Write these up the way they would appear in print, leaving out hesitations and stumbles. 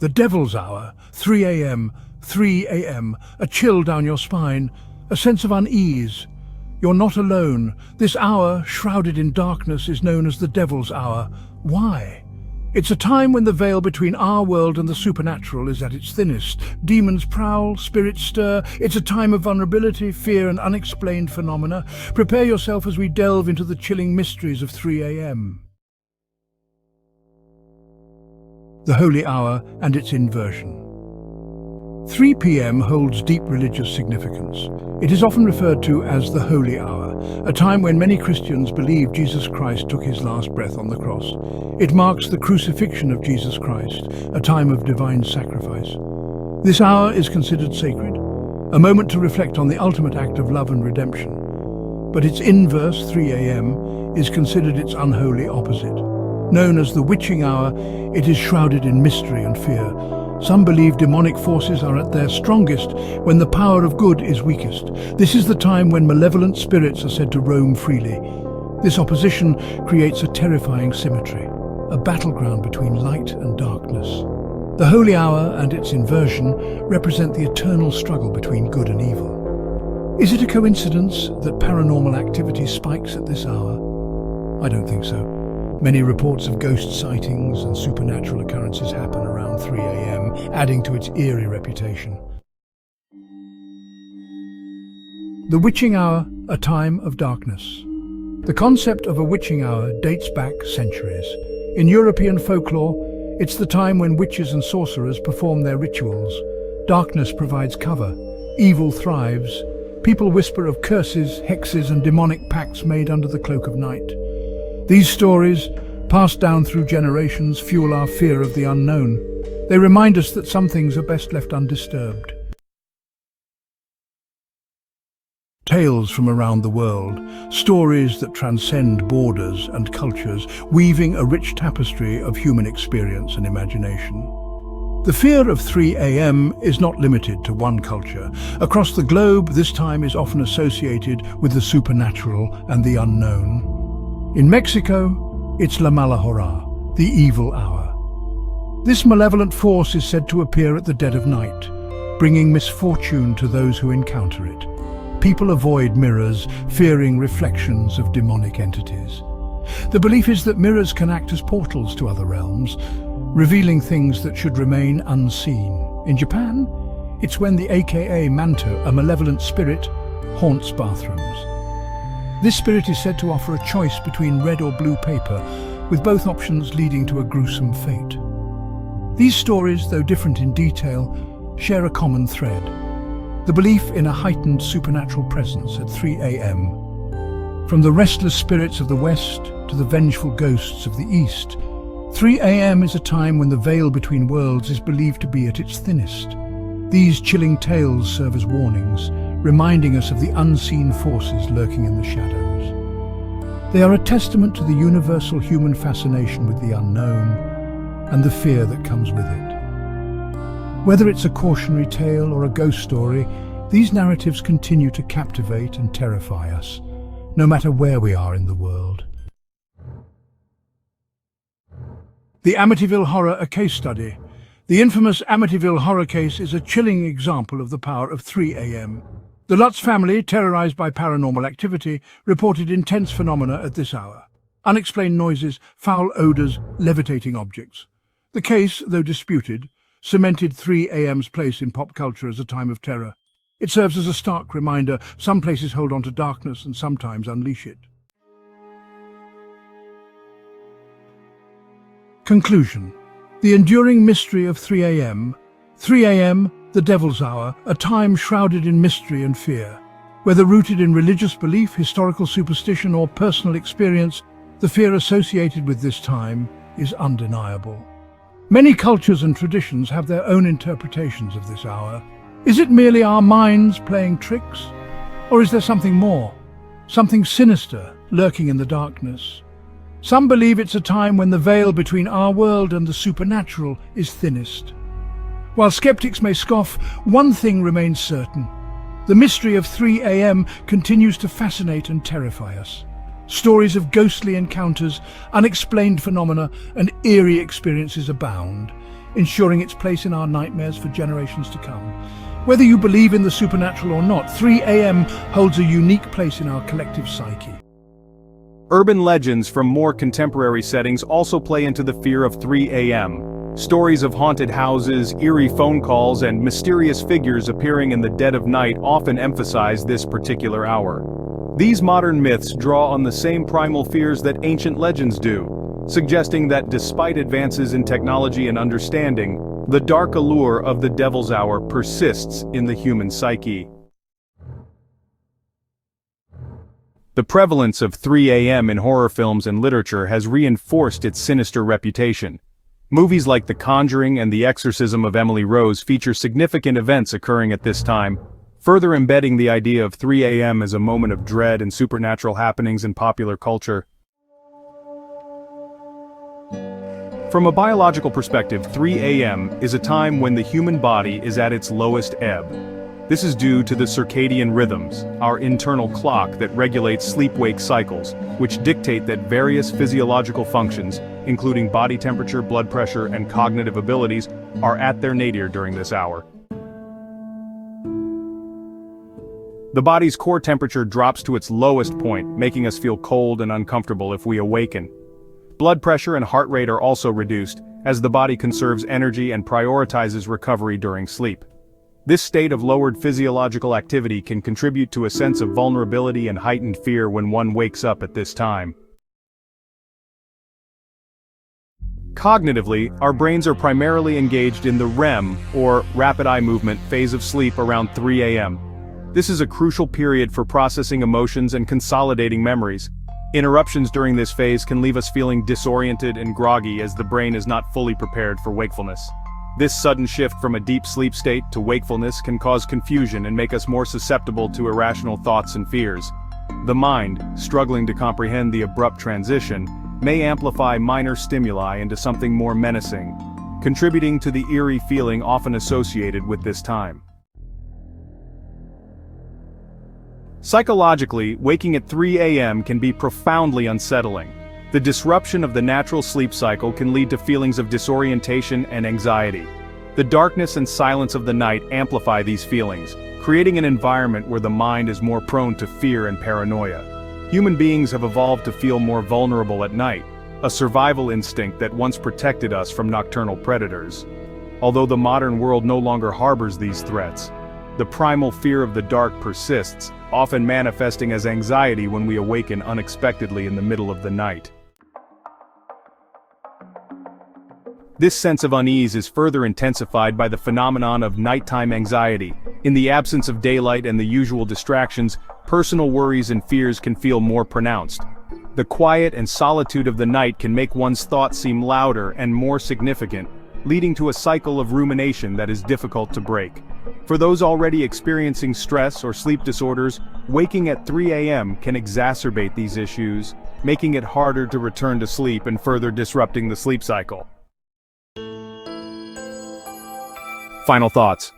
The devil's hour, 3 a.m., 3 a.m., a chill down your spine, a sense of unease. You're not alone. This hour, shrouded in darkness, is known as the devil's hour. Why? It's a time when the veil between our world and the supernatural is at its thinnest. Demons prowl, spirits stir. It's a time of vulnerability, fear, and unexplained phenomena. Prepare yourself as we delve into the chilling mysteries of 3 a.m. The holy hour and its inversion. 3 p.m. holds deep religious significance. It is often referred to as the holy hour, a time when many Christians believe Jesus Christ took his last breath on the cross. It marks the crucifixion of Jesus Christ, a time of divine sacrifice. This hour is considered sacred, a moment to reflect on the ultimate act of love and redemption. But its inverse, 3 a.m., is considered its unholy opposite. Known as the witching hour, it is shrouded in mystery and fear. Some believe demonic forces are at their strongest when the power of good is weakest. This is the time when malevolent spirits are said to roam freely. This opposition creates a terrifying symmetry, a battleground between light and darkness. The holy hour and its inversion represent the eternal struggle between good and evil. Is it a coincidence that paranormal activity spikes at this hour? I don't think so. Many reports of ghost sightings and supernatural occurrences happen around 3 a.m., adding to its eerie reputation. The witching hour, a time of darkness. The concept of a witching hour dates back centuries. In European folklore, it's the time when witches and sorcerers perform their rituals. Darkness provides cover. Evil thrives. People whisper of curses, hexes, and demonic pacts made under the cloak of night. These stories, passed down through generations, fuel our fear of the unknown. They remind us that some things are best left undisturbed. Tales from around the world, stories that transcend borders and cultures, weaving a rich tapestry of human experience and imagination. The fear of 3 a.m. is not limited to one culture. Across the globe, this time is often associated with the supernatural and the unknown. In Mexico, it's La Mala Hora, the evil hour. This malevolent force is said to appear at the dead of night, bringing misfortune to those who encounter it. People avoid mirrors, fearing reflections of demonic entities. The belief is that mirrors can act as portals to other realms, revealing things that should remain unseen. In Japan, it's when the aka Manto, a malevolent spirit, haunts bathrooms. This spirit is said to offer a choice between red or blue paper, with both options leading to a gruesome fate. These stories, though different in detail, share a common thread: the belief in a heightened supernatural presence at 3 a.m. From the restless spirits of the West to the vengeful ghosts of the East, 3 a.m. is a time when the veil between worlds is believed to be at its thinnest. These chilling tales serve as warnings, reminding us of the unseen forces lurking in the shadows. They are a testament to the universal human fascination with the unknown and the fear that comes with it. Whether it's a cautionary tale or a ghost story, these narratives continue to captivate and terrify us, no matter where we are in the world. The Amityville Horror, a case study. The infamous Amityville horror case is a chilling example of the power of 3 a.m. The Lutz family, terrorized by paranormal activity, reported intense phenomena at this hour. Unexplained noises, foul odors, levitating objects. The case, though disputed, cemented 3 a.m.'s place in pop culture as a time of terror. It serves as a stark reminder: some places hold on to darkness and sometimes unleash it. Conclusion. The enduring mystery of 3 a.m. 3 a.m., the devil's hour, a time shrouded in mystery and fear. Whether rooted in religious belief, historical superstition, or personal experience, the fear associated with this time is undeniable. Many cultures and traditions have their own interpretations of this hour. Is it merely our minds playing tricks? Or is there something more? Something sinister lurking in the darkness? Some believe it's a time when the veil between our world and the supernatural is thinnest. While skeptics may scoff, one thing remains certain. The mystery of 3 a.m. continues to fascinate and terrify us. Stories of ghostly encounters, unexplained phenomena, and eerie experiences abound. ensuring its place in our nightmares for generations to come. Whether you believe in the supernatural or not, 3 a.m. holds a unique place in our collective psyche. Urban legends from more contemporary settings also play into the fear of 3 a.m. Stories of haunted houses, eerie phone calls, and mysterious figures appearing in the dead of night often emphasize this particular hour. These modern myths draw on the same primal fears that ancient legends do, suggesting that despite advances in technology and understanding, the dark allure of the devil's hour persists in the human psyche. The prevalence of 3 a.m. in horror films and literature has reinforced its sinister reputation. Movies like The Conjuring and The Exorcism of Emily Rose feature significant events occurring at this time, further embedding the idea of 3 a.m. as a moment of dread and supernatural happenings in popular culture. From a biological perspective, 3 a.m. is a time when the human body is at its lowest ebb. This is due to the circadian rhythms, our internal clock that regulates sleep-wake cycles, which dictate that various physiological functions, including body temperature, blood pressure, and cognitive abilities, are at their nadir during this hour. The body's core temperature drops to its lowest point, making us feel cold and uncomfortable if we awaken. Blood pressure and heart rate are also reduced, as the body conserves energy and prioritizes recovery during sleep. This state of lowered physiological activity can contribute to a sense of vulnerability and heightened fear when one wakes up at this time. Cognitively, our brains are primarily engaged in the REM, or rapid eye movement, phase of sleep around 3 a.m. This is a crucial period for processing emotions and consolidating memories. Interruptions during this phase can leave us feeling disoriented and groggy as the brain is not fully prepared for wakefulness. This sudden shift from a deep sleep state to wakefulness can cause confusion and make us more susceptible to irrational thoughts and fears. The mind, struggling to comprehend the abrupt transition, may amplify minor stimuli into something more menacing, contributing to the eerie feeling often associated with this time. Psychologically, waking at 3 a.m. can be profoundly unsettling. The disruption of the natural sleep cycle can lead to feelings of disorientation and anxiety. The darkness and silence of the night amplify these feelings, creating an environment where the mind is more prone to fear and paranoia. Human beings have evolved to feel more vulnerable at night, a survival instinct that once protected us from nocturnal predators. Although the modern world no longer harbors these threats, the primal fear of the dark persists, often manifesting as anxiety when we awaken unexpectedly in the middle of the night. This sense of unease is further intensified by the phenomenon of nighttime anxiety. In the absence of daylight and the usual distractions, personal worries and fears can feel more pronounced. The quiet and solitude of the night can make one's thoughts seem louder and more significant, leading to a cycle of rumination that is difficult to break. For those already experiencing stress or sleep disorders, waking at 3 a.m. can exacerbate these issues, making it harder to return to sleep and further disrupting the sleep cycle. Final thoughts.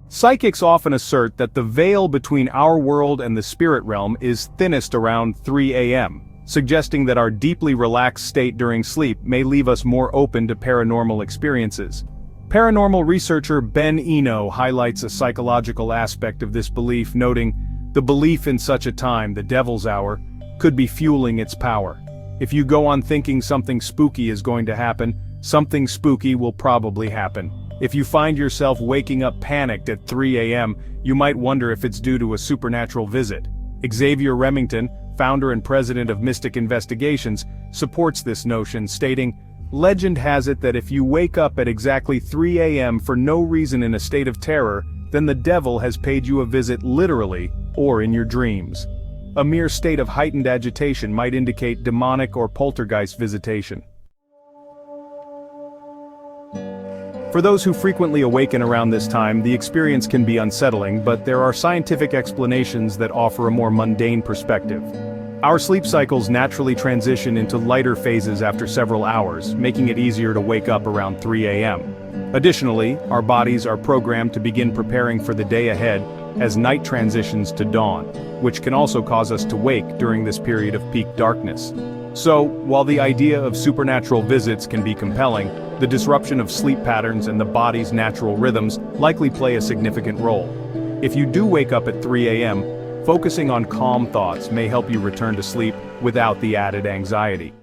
Psychics often assert that the veil between our world and the spirit realm is thinnest around 3 a.m., suggesting that our deeply relaxed state during sleep may leave us more open to paranormal experiences. Paranormal researcher Ben Eno highlights a psychological aspect of this belief, noting, "The belief in such a time, the devil's hour, could be fueling its power. If you go on thinking something spooky is going to happen, something spooky will probably happen. If you find yourself waking up panicked at 3 a.m., you might wonder if it's due to a supernatural visit." Xavier Remington, founder and president of Mystic Investigations, supports this notion, stating, "Legend has it that if you wake up at exactly 3 a.m. for no reason in a state of terror, then the devil has paid you a visit literally, or in your dreams. A mere state of heightened agitation might indicate demonic or poltergeist visitation." For those who frequently awaken around this time, the experience can be unsettling, but there are scientific explanations that offer a more mundane perspective. Our sleep cycles naturally transition into lighter phases after several hours, making it easier to wake up around 3 a.m. Additionally, our bodies are programmed to begin preparing for the day ahead as night transitions to dawn, which can also cause us to wake during this period of peak darkness. So, while the idea of supernatural visits can be compelling, the disruption of sleep patterns and the body's natural rhythms likely play a significant role. If you do wake up at 3 a.m., focusing on calm thoughts may help you return to sleep without the added anxiety.